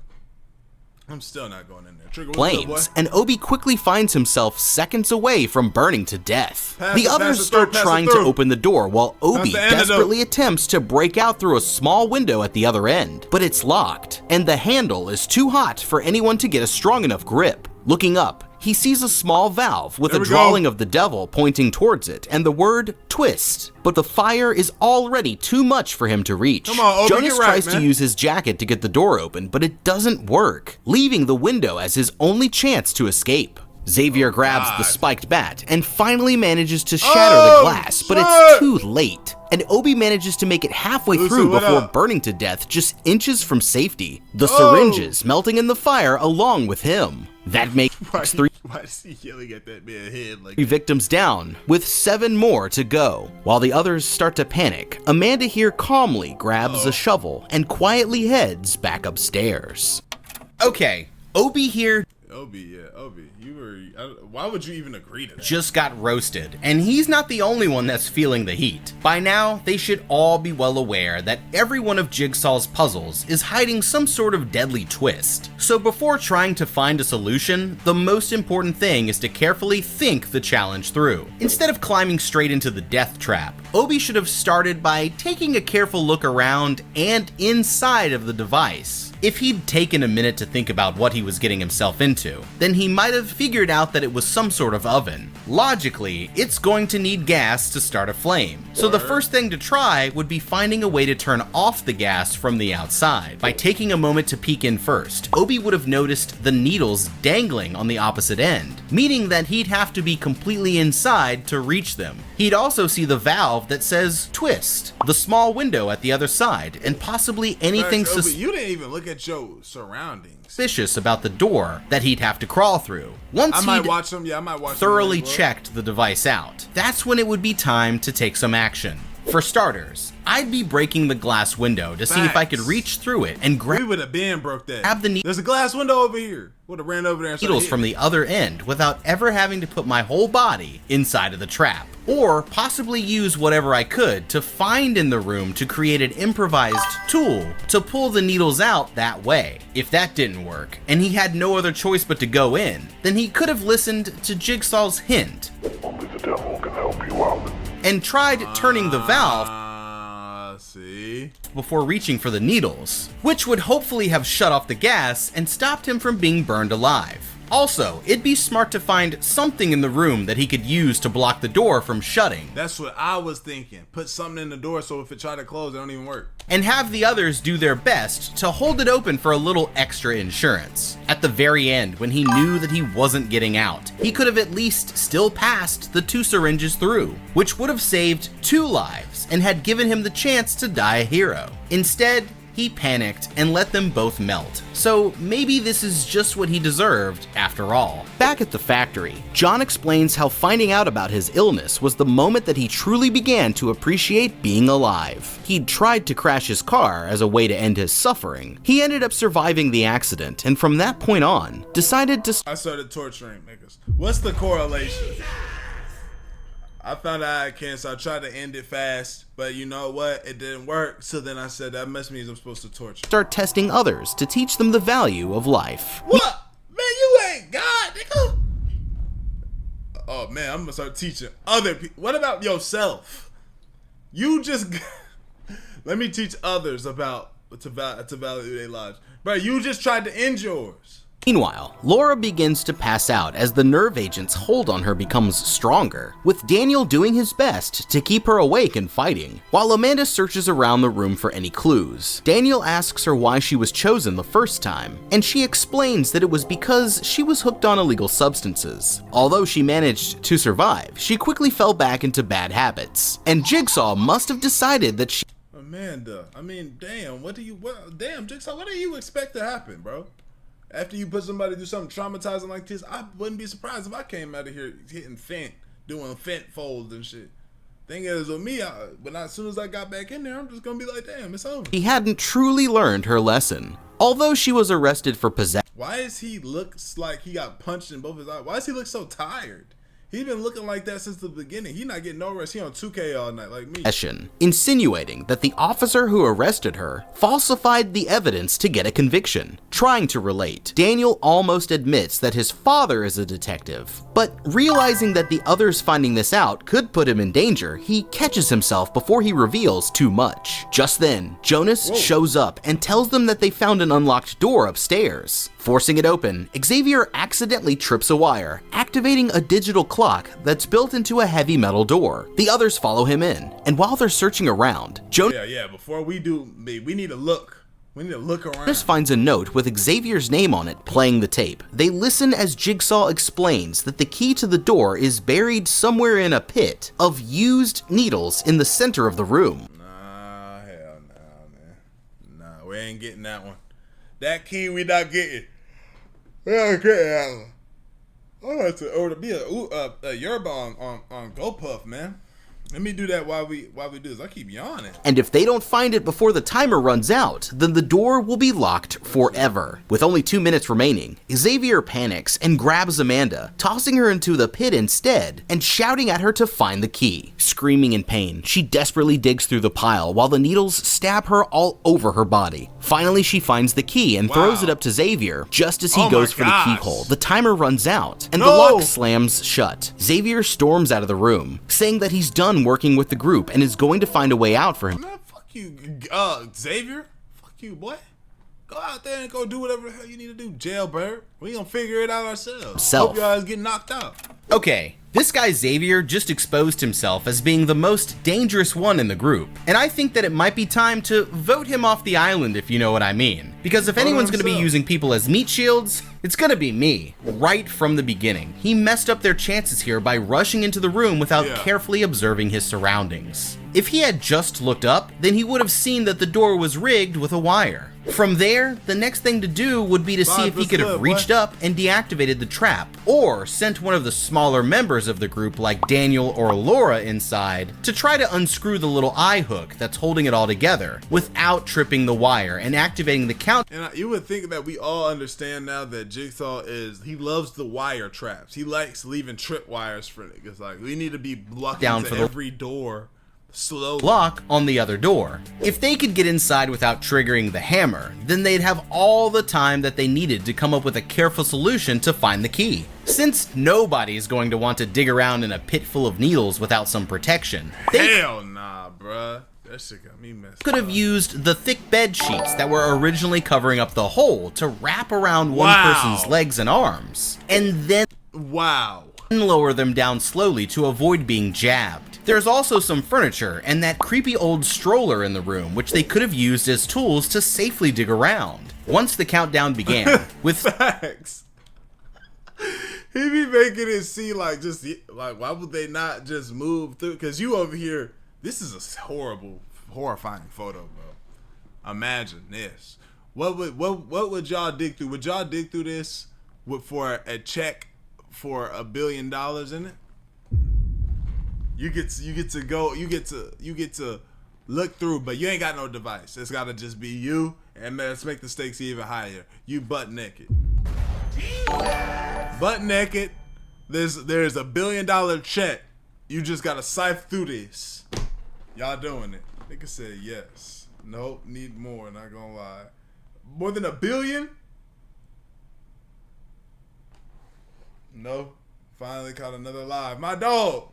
Speaker 1: I'm still not going in there. Trigger, what's up, boy?
Speaker 2: And Obi quickly finds himself seconds away from burning to death. The others start trying to open the door while Obi desperately attempts to break out through a small window at the other end, but it's locked, and the handle is too hot for anyone to get a strong enough grip. Looking up, he sees a small valve with a drawing of the devil pointing towards it and the word twist, but the fire is already too much for him to reach.
Speaker 1: Come on, Obi,
Speaker 2: Jonas tries to use his jacket to get the door open, but it doesn't work, leaving the window as his only chance to escape. Xavier grabs the spiked bat and finally manages to shatter the glass, but it's too late. And Obi manages to make it halfway through before burning to death just inches from safety, the syringes melting in the fire along with him. That makes
Speaker 1: why is he yelling at that man's head like
Speaker 2: 3 victims down, with 7 more to go. While the others start to panic, Amanda here calmly grabs a shovel and quietly heads back upstairs. Okay, Obi here.
Speaker 1: Obi, why would you even agree to that?
Speaker 2: Just got roasted, and he's not the only one that's feeling the heat. By now, they should all be well aware that every one of Jigsaw's puzzles is hiding some sort of deadly twist. So before trying to find a solution, the most important thing is to carefully think the challenge through. Instead of climbing straight into the death trap, Obi should have started by taking a careful look around and inside of the device. If he'd taken a minute to think about what he was getting himself into, then he might have figured out that it was some sort of oven. Logically, it's going to need gas to start a flame, so the first thing to try would be finding a way to turn off the gas from the outside. By taking a moment to peek in first, Obi would have noticed the needles dangling on the opposite end, meaning that he'd have to be completely inside to reach them. He'd also see the valve that says twist, the small window at the other side, and possibly anything
Speaker 1: you didn't even look at your surroundings.
Speaker 2: Suspicious about the door that he'd have to crawl through. Once
Speaker 1: I might watch them.
Speaker 2: Thoroughly checked the device out, that's when it would be time to take some action. For starters, I'd be breaking the glass window to see if I could reach through it and
Speaker 1: We would have been broke that. There's a glass window over here. Would have ran over there and
Speaker 2: needles from the other end without ever having to put my whole body inside of the trap, or possibly use whatever I could to find in the room to create an improvised tool to pull the needles out that way. If that didn't work, and he had no other choice but to go in, then he could have listened to Jigsaw's hint
Speaker 3: Only the devil can help you out.
Speaker 2: and tried turning the valve
Speaker 1: See?
Speaker 2: before reaching for the needles, which would hopefully have shut off the gas and stopped him from being burned alive. Also, it'd be smart to find something in the room that he could use to block the door from shutting.
Speaker 1: That's what I was thinking. Put something in the door so if it tried to close, it don't even work.
Speaker 2: And have the others do their best to hold it open for a little extra insurance. At the very end, when he knew that he wasn't getting out, he could have at least still passed the 2 syringes through, which would have saved 2 lives and had given him the chance to die a hero. Instead, he panicked and let them both melt. So maybe this is just what he deserved after all. Back at the factory, John explains how finding out about his illness was the moment that he truly began to appreciate being alive. He'd tried to crash his car as a way to end his suffering. He ended up surviving the accident, and from that point on, decided to
Speaker 1: I started torturing niggas. What's the correlation? I found out I had cancer. I tried to end it fast, but you know what? It didn't work. So then I said that must mean I'm supposed to torture.
Speaker 2: start testing others to teach them the value of life.
Speaker 1: What? Man, you ain't God, nigga. Oh man, I'm gonna start teaching other people. What about yourself? You just let me teach others about to value their lives, bro. You just tried to end yours.
Speaker 2: Meanwhile, Laura begins to pass out as the nerve agent's hold on her becomes stronger, with Daniel doing his best to keep her awake and fighting, while Amanda searches around the room for any clues. Daniel asks her why she was chosen the first time, and she explains that it was because she was hooked on illegal substances. Although she managed to survive, she quickly fell back into bad habits, and Jigsaw must have decided that she
Speaker 1: Amanda, I mean, damn, damn, Jigsaw, what do you expect to happen, bro? After you put somebody through something traumatizing like this, I wouldn't be surprised if I came out of here hitting fent, doing fent folds and shit. Thing is, with me, as soon as I got back in there, I'm just gonna be like, damn, it's over.
Speaker 2: She hadn't truly learned her lesson. Although she was arrested for possession.
Speaker 1: Why is he looks like he got punched in both his eyes? Why does he look so tired? He's been looking like that since the beginning. He not getting no rest. He on 2K all night like me.
Speaker 2: Insinuating that the officer who arrested her falsified the evidence to get a conviction. Trying to relate, Daniel almost admits that his father is a detective, but realizing that the others finding this out could put him in danger, he catches himself before he reveals too much. Just then, Jonas shows up and tells them that they found an unlocked door upstairs. Forcing it open, Xavier accidentally trips a wire, activating a digital clock that's built into a heavy metal door. The others follow him in, and while they're searching around,
Speaker 1: Yeah, before we do, we need to look. We need to look around.
Speaker 2: Jonas finds a note with Xavier's name on it playing the tape. They listen as Jigsaw explains that the key to the door is buried somewhere in a pit of used needles in the center of the room.
Speaker 1: Nah, hell no, man. Nah, we ain't getting that one. That key we not getting. Okay, I'm going to order be a yerba on GoPuff, man. Let me do that while we do this. I keep yawning.
Speaker 2: And if they don't find it before the timer runs out, then the door will be locked forever. With only 2 minutes remaining, Xavier panics and grabs Amanda, tossing her into the pit instead and shouting at her to find the key. Screaming in pain, she desperately digs through the pile while the needles stab her all over her body. Finally, she finds the key and throws it up to Xavier. Just as he goes for the keyhole, the timer runs out and the lock slams shut. Xavier storms out of the room, saying that he's done working with the group and is going to find a way out for him.
Speaker 1: Man, fuck you, Xavier. Fuck you, boy. Go out there and go do whatever the hell you need to do, jailbird. We gonna figure it out ourselves. Hope y'all get knocked out.
Speaker 2: Okay, this guy Xavier just exposed himself as being the most dangerous one in the group, and I think that it might be time to vote him off the island, if you know what I mean. Because if anyone's gonna be using people as meat shields, it's gonna be me. Right from the beginning, he messed up their chances here by rushing into the room without carefully observing his surroundings. If he had just looked up, then he would have seen that the door was rigged with a wire. From there, the next thing to do would be to see if he could have reached up and deactivated the trap, or sent one of the smaller members members of the group like Daniel or Laura inside to try to unscrew the little eye hook that's holding it all together without tripping the wire and activating the count.
Speaker 1: And you would think that we all understand now that Jigsaw he loves the wire traps. He likes leaving trip wires for niggas. Like, we need to be blocking down for every door slowly.
Speaker 2: Lock on the other door. If they could get inside without triggering the hammer, then they'd have all the time that they needed to come up with a careful solution to find the key. Since nobody's going to want to dig around in a pit full of needles without some protection,
Speaker 1: hell nah, bruh. That shit got me messed up.
Speaker 2: Could have used the thick bed sheets that were originally covering up the hole to wrap around one person's legs and arms, and then lower them down slowly to avoid being jabbed. There's also some furniture and that creepy old stroller in the room, which they could have used as tools to safely dig around. Once the countdown began, with
Speaker 1: facts. He be making it seem like why would they not just move through? Because you over here, this is a horrifying photo, bro. Imagine this. What would y'all dig through? Would y'all dig through this for a check for $1 billion in it? You get to look through, but you ain't got no device. It's gotta just be you, and let's make the stakes even higher. You butt naked. Butt naked. There's $1 billion check. You just gotta sift through this. Y'all doing it. Nigga said yes. Nope, need more, not gonna lie. More than $1 billion? No. Finally caught another live. My dog!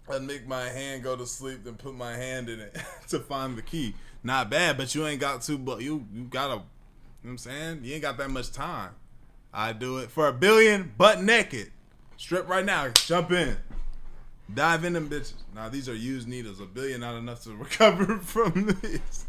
Speaker 1: I'd make my hand go to sleep, then put my hand in it to find the key. Not bad, but you ain't got to, but you gotta, you know what I'm saying? You ain't got that much time. I do it for $1 billion, butt naked. Strip right now, jump in. Dive in them bitches. Nah, these are used needles. $1 billion not enough to recover from this.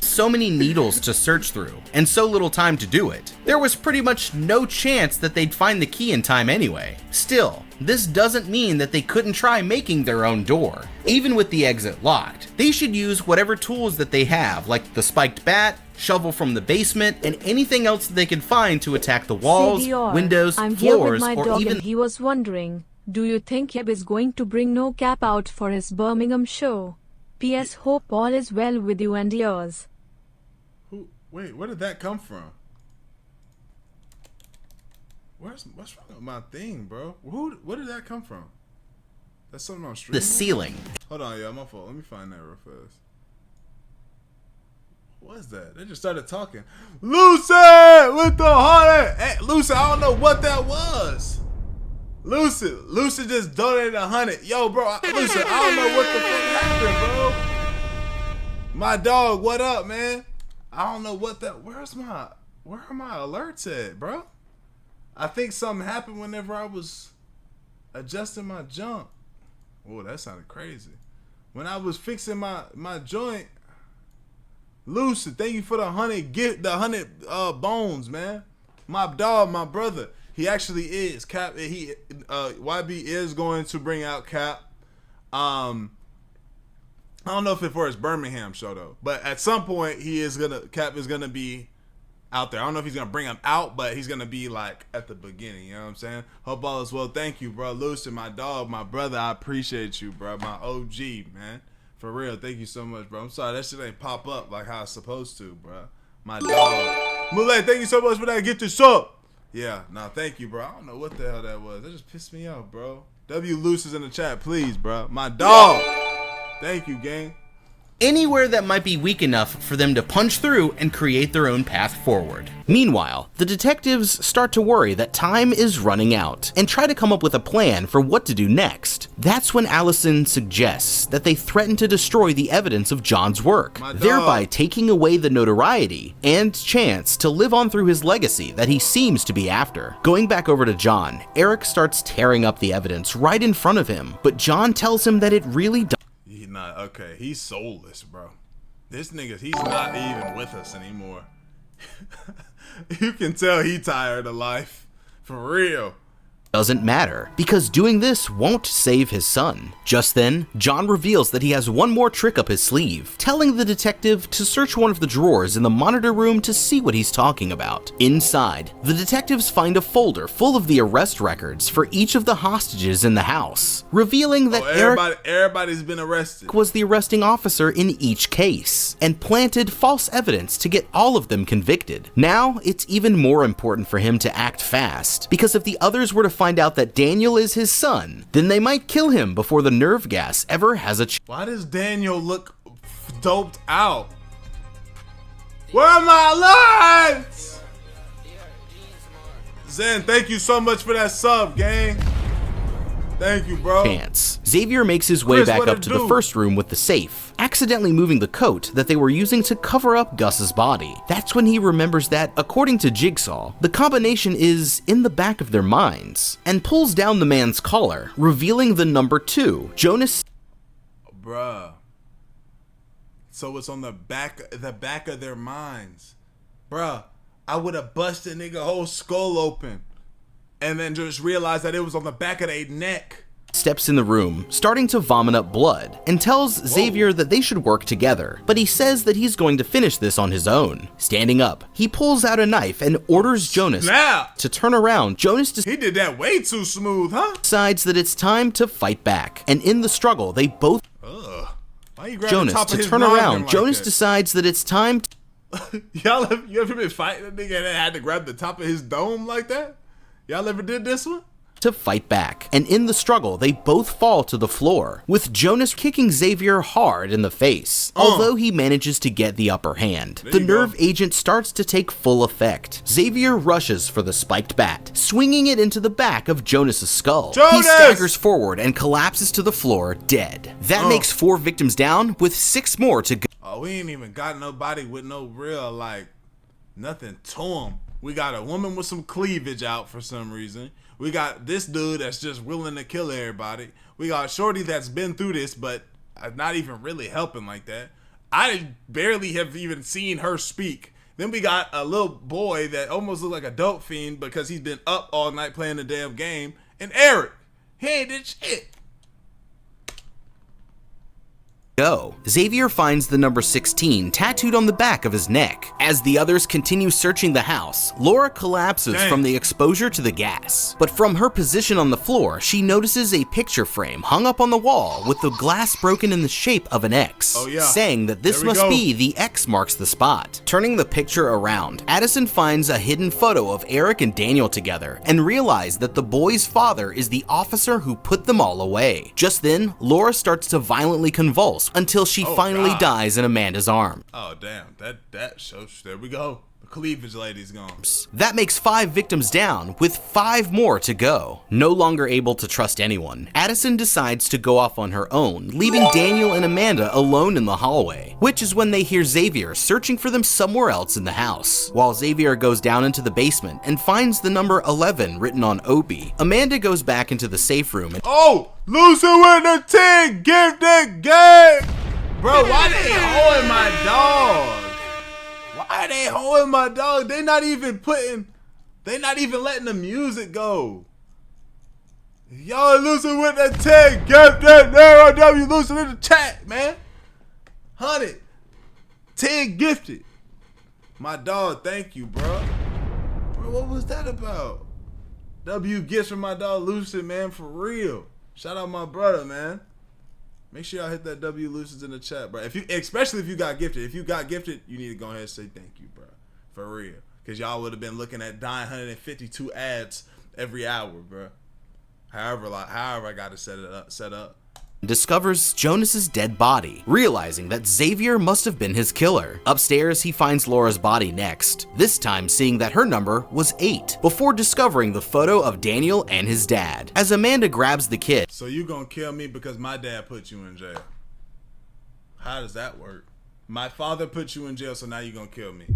Speaker 2: So many needles to search through, and so little time to do it. There was pretty much no chance that they'd find the key in time anyway. Still, this doesn't mean that they couldn't try making their own door. Even with the exit locked, they should use whatever tools that they have, like the spiked bat, shovel from the basement, and anything else that they can find to attack the walls,
Speaker 4: Dior,
Speaker 2: windows,
Speaker 4: I'm here
Speaker 2: floors,
Speaker 4: with my
Speaker 2: or
Speaker 4: dog
Speaker 2: even...
Speaker 4: And he was wondering, do you think Yeb is going to bring no cap out for his Birmingham show? P.S. Hope all is well with you and yours.
Speaker 1: Wait, where did that come from? What's wrong with my thing, bro? Where did that come from? That's something on stream.
Speaker 2: The ceiling.
Speaker 1: Hold on, yeah, my fault. Let me find that real fast. What is that? They just started talking. Lucy with the heart. Hey, Lucy, I don't know what that was. Lucy just donated 100. Yo, bro, Lucy, I don't know what the fuck happened, bro. My dog, what up, man? I don't know what that. Where are my alerts at, bro? I think something happened whenever I was adjusting my jump. Oh, that sounded crazy. When I was fixing my joint. Lucy, thank you for the 100 bones, man. My dog, my brother. He actually is Cap. YB is going to bring out Cap. I don't know if it's for his Birmingham show though, but at some point Cap is gonna be out there. I don't know if he's gonna bring him out, but he's gonna be like at the beginning. You know what I'm saying? Hope all is well. Thank you, bro. Lucy, my dog, my brother. I appreciate you, bro. My OG, man. For real, thank you so much, bro. I'm sorry that shit ain't pop up like how it's supposed to, bro. My dog, Moulay. Thank you so much for that. Get this up. Yeah, nah, thank you, bro. I don't know what the hell that was. That just pissed me off, bro. W Lucy's in the chat, please, bro. My dog. Thank you, gang.
Speaker 2: Anywhere that might be weak enough for them to punch through and create their own path forward. Meanwhile, the detectives start to worry that time is running out and try to come up with a plan for what to do next. That's when Allison suggests that they threaten to destroy the evidence of John's work, thereby taking away the notoriety and chance to live on through his legacy that he seems to be after. Going back over to John, Eric starts tearing up the evidence right in front of him, but John tells him that it really does.
Speaker 1: He's soulless, bro. This nigga, he's not even with us anymore. You can tell he tired of life. For real.
Speaker 2: doesn't matter, because doing this won't save his son. Just then, John reveals that he has one more trick up his sleeve, telling the detective to search one of the drawers in the monitor room to see what he's talking about. Inside, the detectives find a folder full of the arrest records for each of the hostages in the house, revealing that
Speaker 1: everybody's been arrested.
Speaker 2: Was the arresting officer in each case, and planted false evidence to get all of them convicted. Now, it's even more important for him to act fast, because if the others were to find out that Daniel is his son, then they might kill him before the nerve gas ever has a
Speaker 1: Why does Daniel look doped out? Where are my lines? Zen, thank you so much for that sub, gang. Thank you, bro.
Speaker 2: Chance. Xavier makes his way back up to the first room with the safe, accidentally moving the coat that they were using to cover up Gus's body. That's when he remembers that, according to Jigsaw, the combination is in the back of their minds, and pulls down the man's collar, revealing the number 2. Jonas.
Speaker 1: Bruh. So it's on the back of their minds. Bruh, I would have busted nigga whole skull open. And then just realized that it was on the back of their neck.
Speaker 2: Steps in the room, starting to vomit up blood, and tells Xavier that they should work together, but he says that he's going to finish this on his own. Standing up, he pulls out a knife and orders Jonas to turn around.
Speaker 1: He did that way too smooth, huh?
Speaker 2: Decides that it's time to fight back, and in the struggle, they both
Speaker 1: Why you grab
Speaker 2: Jonas
Speaker 1: the top
Speaker 2: to
Speaker 1: of his
Speaker 2: turn around.
Speaker 1: like
Speaker 2: Jonas
Speaker 1: that?
Speaker 2: Decides that it's time to
Speaker 1: you ever been fighting a nigga that had to grab the top of his dome like that? Y'all ever did this one?
Speaker 2: To fight back, and in the struggle, they both fall to the floor, with Jonas kicking Xavier hard in the face, although he manages to get the upper hand. The nerve agent starts to take full effect. Xavier rushes for the spiked bat, swinging it into the back of Jonas's skull. He staggers forward and collapses to the floor, dead. That makes 4 victims down, with 6 more to go.
Speaker 1: Oh, we ain't even got nobody with no real, like, nothing to him. We got a woman with some cleavage out for some reason. We got this dude that's just willing to kill everybody. We got Shorty that's been through this, but not even really helping like that. I barely have even seen her speak. Then we got a little boy that almost looks like a dope fiend because he's been up all night playing the damn game. And Eric, he ain't did shit.
Speaker 2: Xavier finds the number 16 tattooed on the back of his neck. As the others continue searching the house, Laura collapses from the exposure to the gas. But from her position on the floor, she notices a picture frame hung up on the wall with the glass broken in the shape of an X, saying that this must be the X marks the spot. Turning the picture around, Addison finds a hidden photo of Eric and Daniel together and realizes that the boy's father is the officer who put them all away. Just then, Laura starts to violently convulse until she finally dies in Amanda's arms.
Speaker 1: Oh damn, that shows. There we go. The cleavage lady's gone.
Speaker 2: That makes 5 victims down, with 5 more to go. No longer able to trust anyone, Addison decides to go off on her own, leaving Daniel and Amanda alone in the hallway, which is when they hear Xavier searching for them somewhere else in the house. While Xavier goes down into the basement and finds the number 11 written on Opie, Amanda goes back into the safe room and
Speaker 1: Lucy with the 10 gifted game. Bro, why they holding my dog? Why they holding my dog? They not even letting the music go. Y'all losing with the 10 gifted. W losing in the chat, man. 100. 10 gifted. My dog, thank you, bro. Bro, what was that about? W gifts from my dog Lucid, man, for real. Shout out my brother, man. Make sure y'all hit that W Lucids in the chat, bro. Especially if you got gifted. If you got gifted, you need to go ahead and say thank you, bro. For real. Because y'all would have been looking at 952 ads every hour, bro. However I got to set up.
Speaker 2: Discovers Jonas's dead body, realizing that Xavier must have been his killer. Upstairs, he finds Laura's body next, this time seeing that her number was 8, before discovering the photo of Daniel and his dad. As Amanda grabs the kid.
Speaker 1: So you gonna kill me because my dad put you in jail? How does that work? My father put you in jail, so now you gonna kill me?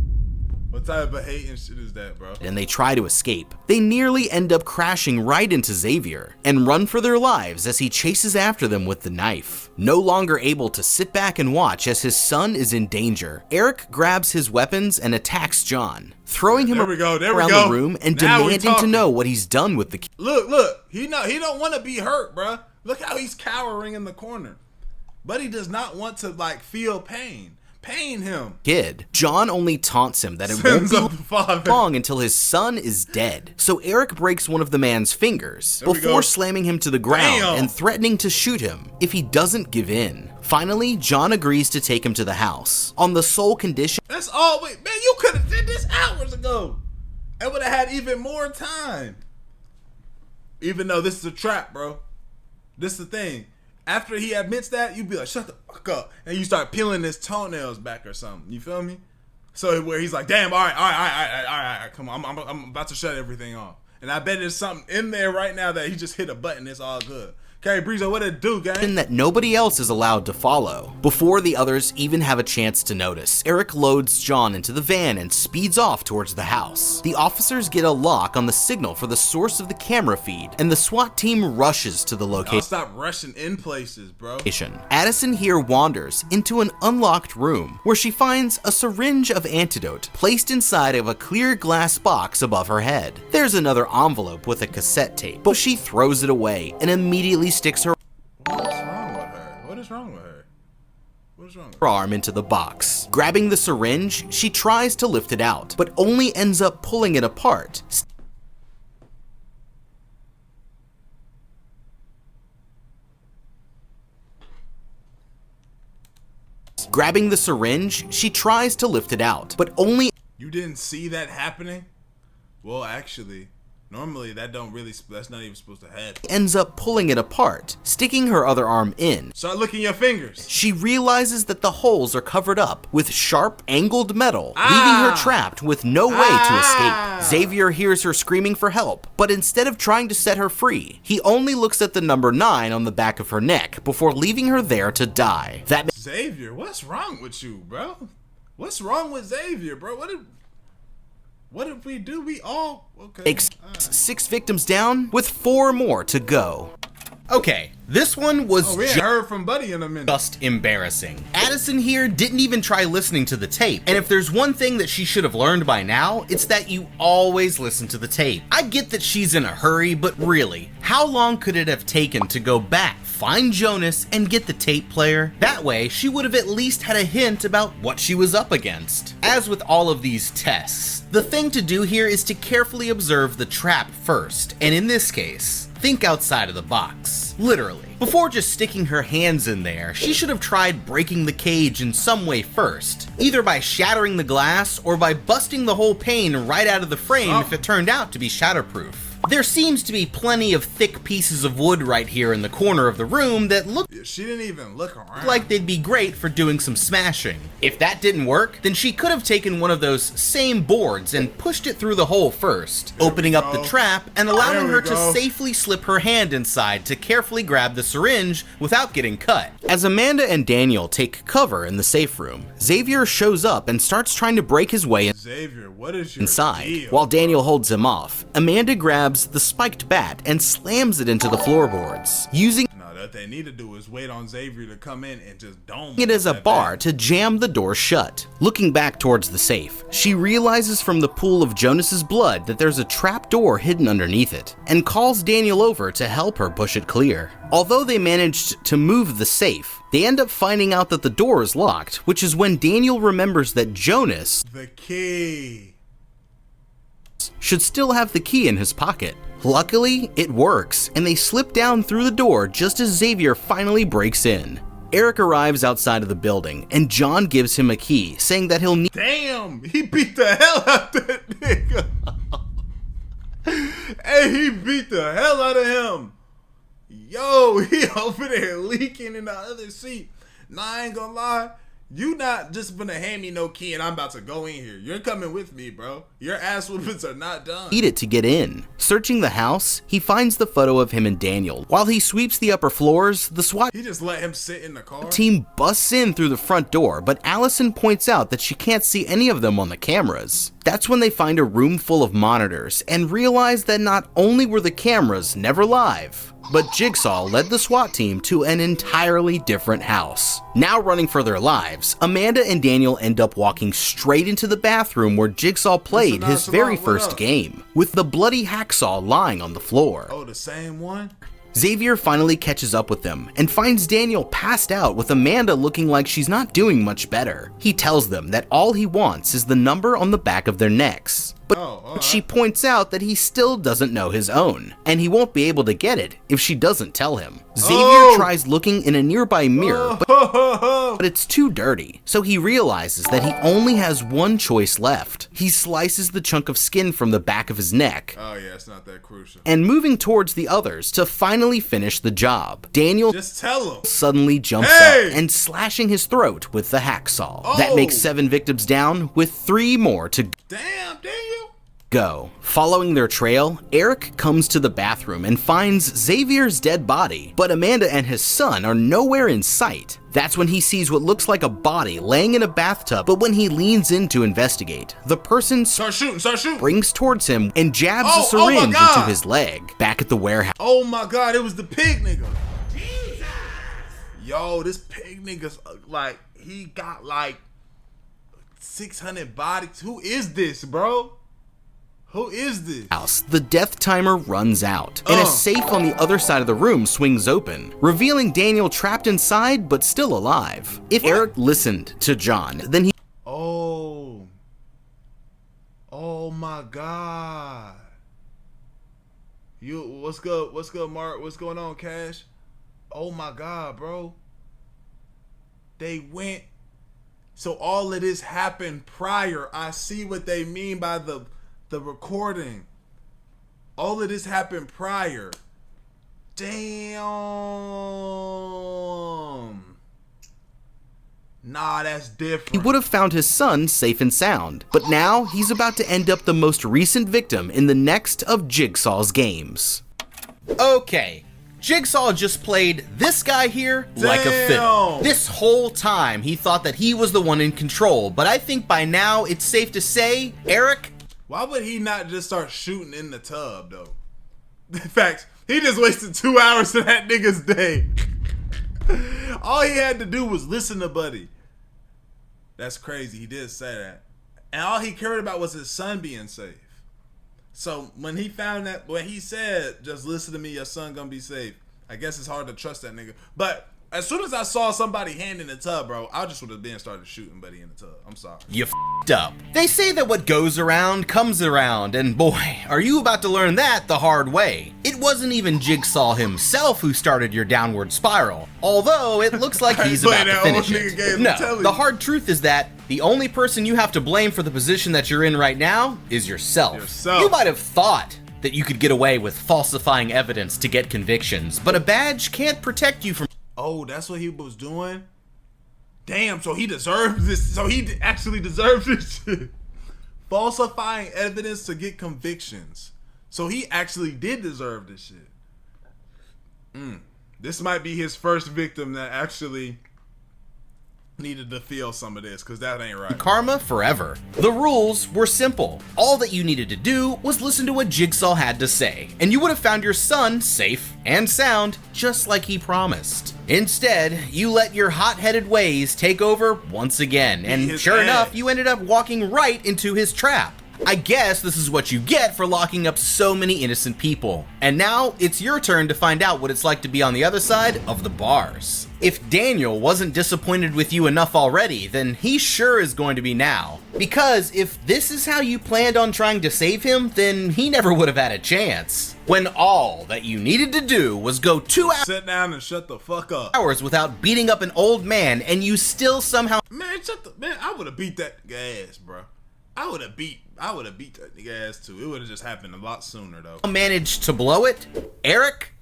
Speaker 1: What type of hating shit is that, bro?
Speaker 2: And they try to escape. They nearly end up crashing right into Xavier and run for their lives as he chases after them with the knife. No longer able to sit back and watch as his son is in danger, Eric grabs his weapons and attacks John, throwing him around the room and demanding to know what he's done with the kid.
Speaker 1: Look, he don't want to be hurt, bro. Look how he's cowering in the corner. But he does not want to, like, feel pain. Pain him.
Speaker 2: Kid. John only taunts him that it won't be long until his son is dead. So Eric breaks one of the man's fingers before slamming him to the ground and threatening to shoot him if he doesn't give in. Finally, John agrees to take him to the house on the sole condition.
Speaker 1: That's all. Wait, man, you could have did this hours ago. I would have had even more time. Even though this is a trap, bro. This is the thing. After he admits that, you be like, shut the fuck up. And you start peeling his toenails back or something. You feel me? So where he's like, damn, all right, come on. I'm about to shut everything off. And I bet there's something in there right now that he just hit a button. It's all good. Okay, Breezo, what it do, gang?
Speaker 2: That nobody else is allowed to follow. Before the others even have a chance to notice, Eric loads John into the van and speeds off towards the house. The officers get a lock on the signal for the source of the camera feed, and the SWAT team rushes to the location.
Speaker 1: I'll stop rushing in places, bro.
Speaker 2: Addison here wanders into an unlocked room where she finds a syringe of antidote placed inside of a clear glass box above her head. There's another envelope with a cassette tape, but she throws it away and immediately sticks her arm into the box. Grabbing the syringe, she tries to lift it out, but only ends up pulling it apart. Grabbing the syringe, she tries to lift it out, but only...
Speaker 1: You didn't see that happening? Well, actually... Normally, that's not even supposed to happen.
Speaker 2: Ends up pulling it apart, sticking her other arm in.
Speaker 1: Start licking your fingers.
Speaker 2: She realizes that the holes are covered up with sharp, angled metal, leaving her trapped with no way to escape. Xavier hears her screaming for help, but instead of trying to set her free, he only looks at the number 9 on the back of her neck before leaving her there to die.
Speaker 1: Xavier, what's wrong with you, bro? What's wrong with Xavier, bro? What did we do? We all... Okay.
Speaker 2: 6 victims down, with 4 more to go. Okay, this one was
Speaker 1: we ain't heard from Buddy in a minute.
Speaker 2: Just embarrassing. Addison here didn't even try listening to the tape, and if there's one thing that she should have learned by now, it's that you always listen to the tape. I get that she's in a hurry, but really, how long could it have taken to go back, find Jonas, and get the tape player? That way, she would have at least had a hint about what she was up against. As with all of these tests, the thing to do here is to carefully observe the trap first, and in this case, think outside of the box. Literally. Before just sticking her hands in there, she should have tried breaking the cage in some way first, either by shattering the glass or by busting the whole pane right out of the frame if it turned out to be shatterproof. There seems to be plenty of thick pieces of wood right here in the corner of the room that look...
Speaker 1: She didn't even look around.
Speaker 2: ...like they'd be great for doing some smashing. If that didn't work, then she could have taken one of those same boards and pushed it through the hole first, opening up the trap and allowing her to safely slip her hand inside to carefully grab the syringe without getting cut. As Amanda and Daniel take cover in the safe room, Xavier shows up and starts trying to break his way
Speaker 1: Xavier, what is your
Speaker 2: inside.
Speaker 1: deal,
Speaker 2: while Daniel holds him off, Amanda grabs the spiked bat and slams it into the floorboards, using
Speaker 1: what they need to do is wait on Xavier to come in and just dome
Speaker 2: it as a bar to jam the door shut. Looking back towards the safe, she realizes from the pool of Jonas's blood that there's a trap door hidden underneath it, and calls Daniel over to help her push it clear. Although they managed to move the safe, they end up finding out that the door is locked, which is when Daniel remembers that Jonas,
Speaker 1: the key,
Speaker 2: should still have the key in his pocket. Luckily, it works, and they slip down through the door just as Xavier finally breaks in. Eric arrives outside of the building, and John gives him a key, saying that he'll need—
Speaker 1: Damn, he beat the hell out that nigga. Hey, he beat the hell out of him. Yo, he over there leaking in the other seat. Nah, I ain't gonna lie. You not just gonna hand me no key and I'm about to go in here. You're coming with me, bro. Your ass whoopings are not done.
Speaker 2: Need it to get in. Searching the house, he finds the photo of him and Daniel. While he sweeps the upper floors, the SWAT
Speaker 1: He just let him sit in the car.
Speaker 2: team busts in through the front door, but Allison points out that she can't see any of them on the cameras. That's when they find a room full of monitors and realize that not only were the cameras never live, but Jigsaw led the SWAT team to an entirely different house. Now running for their lives, Amanda and Daniel end up walking straight into the bathroom where Jigsaw played his very first game, with the bloody hacksaw lying on the floor.
Speaker 1: Oh, the same one?
Speaker 2: Xavier finally catches up with them and finds Daniel passed out with Amanda looking like she's not doing much better. He tells them that all he wants is the number on the back of their necks. But she points out that he still doesn't know his own, and he won't be able to get it if she doesn't tell him. Xavier tries looking in a nearby mirror, but it's too dirty, so he realizes that he only has one choice left. He slices the chunk of skin from the back of his neck.
Speaker 1: Oh yeah, it's not that crucial.
Speaker 2: And moving towards the others to finally finish the job. Daniel
Speaker 1: Just tell him.
Speaker 2: suddenly jumps up and slashing his throat with the hacksaw. That makes 7 victims down, with 3 more to
Speaker 1: Damn, Daniel.
Speaker 2: go. Following their trail, Eric comes to the bathroom and finds Xavier's dead body, but Amanda and his son are nowhere in sight. That's when he sees what looks like a body laying in a bathtub, but when he leans in to investigate, the person
Speaker 1: Start shooting.
Speaker 2: springs towards him and jabs a syringe into his leg. Back at the warehouse,
Speaker 1: Oh my god, it was the pig nigga. Jesus. Yo, this pig nigga's like, he got like 600 bodies. Who is this, bro? Who is this?
Speaker 2: the death timer runs out, and a safe on the other side of the room swings open, revealing Daniel trapped inside but still alive. If Eric listened to John, then he
Speaker 1: Oh my god. What's good? What's good, Mark? What's going on, Cash? Oh my god, bro. They went. So all of this happened prior. I see what they mean by the recording. All of this happened prior. Damn. Nah, that's different.
Speaker 2: He would have found his son safe and sound, but now he's about to end up the most recent victim in the next of Jigsaw's games. Okay, Jigsaw just played this guy here like a fiddle. This whole time he thought that he was the one in control, but I think by now it's safe to say, Eric,
Speaker 1: why would he not just start shooting in the tub, though? In fact, he just wasted 2 hours of that nigga's day. All he had to do was listen to Buddy. That's crazy. He did say that. And all he cared about was his son being safe. So when he found that, when he said, just listen to me, your son gonna be safe, I guess it's hard to trust that nigga. But as soon as I saw somebody hand in the tub, bro, I just would have been started shooting Buddy in the tub. I'm sorry.
Speaker 2: you f***ed up. They say that what goes around comes around, and boy, are you about to learn that the hard way. It wasn't even Jigsaw himself who started your downward spiral, although it looks like he's about to finish it. No, the hard truth is that the only person you have to blame for the position that you're in right now is yourself. You might have thought that you could get away with falsifying evidence to get convictions, but a badge can't protect you from...
Speaker 1: Oh, that's what he was doing? Damn, so he deserves this. So he actually deserves this shit. Falsifying evidence to get convictions. So he actually did deserve this shit. This might be his first victim that actually needed to feel some of this, because that ain't right.
Speaker 2: Karma forever. The rules were simple. All that you needed to do was listen to what Jigsaw had to say, and you would have found your son safe and sound, just like he promised. Instead, you let your hot-headed ways take over once again, and sure enough, you ended up walking right into his trap. I guess this is what you get for locking up so many innocent people. And now, it's your turn to find out what it's like to be on the other side of the bars. If Daniel wasn't disappointed with you enough already, then he sure is going to be now. Because if this is how you planned on trying to save him, then he never would have had a chance. When all that you needed to do was go 2 hours...
Speaker 1: Sit down and shut the fuck up.
Speaker 2: ...without beating up an old man, and you still somehow...
Speaker 1: Man, I would have beat that nigga ass, bro. I would have beat that nigga ass too. It would have just happened a lot sooner though.
Speaker 2: ...managed to blow it? Eric,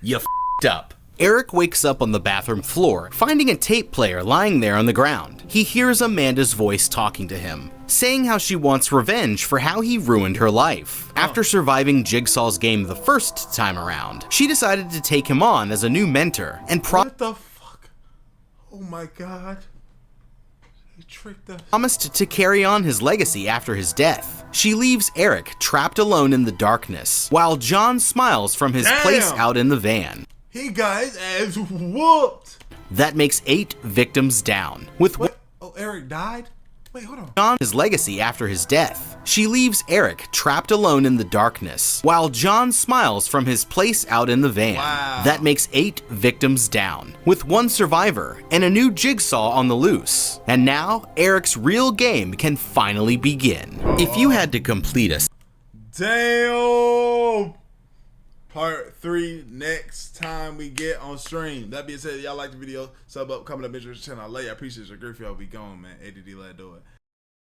Speaker 2: you f***ed up. Eric wakes up on the bathroom floor, finding a tape player lying there on the ground. He hears Amanda's voice talking to him, saying how she wants revenge for how he ruined her life. After surviving Jigsaw's game the first time around, she decided to take him on as a new mentor and
Speaker 1: What the fuck? Oh my god. He tricked us.
Speaker 2: promised to carry on his legacy after his death. She leaves Eric trapped alone in the darkness, while John smiles from his place out in the van.
Speaker 1: He got his ass whooped.
Speaker 2: That makes 8 victims down, with
Speaker 1: What? Oh, Eric died? Wait, hold on.
Speaker 2: John his legacy after his death. She leaves Eric trapped alone in the darkness, while John smiles from his place out in the van.
Speaker 1: Wow.
Speaker 2: That makes 8 victims down, with 1 survivor and a new Jigsaw on the loose. And now, Eric's real game can finally begin. If you had to complete a
Speaker 1: Damn. Part 3 next time we get on stream. That being said, y'all like the video, sub up, comment up, mention the channel. I love you. I appreciate your grief. Y'all be gone, man. ADD, let do it.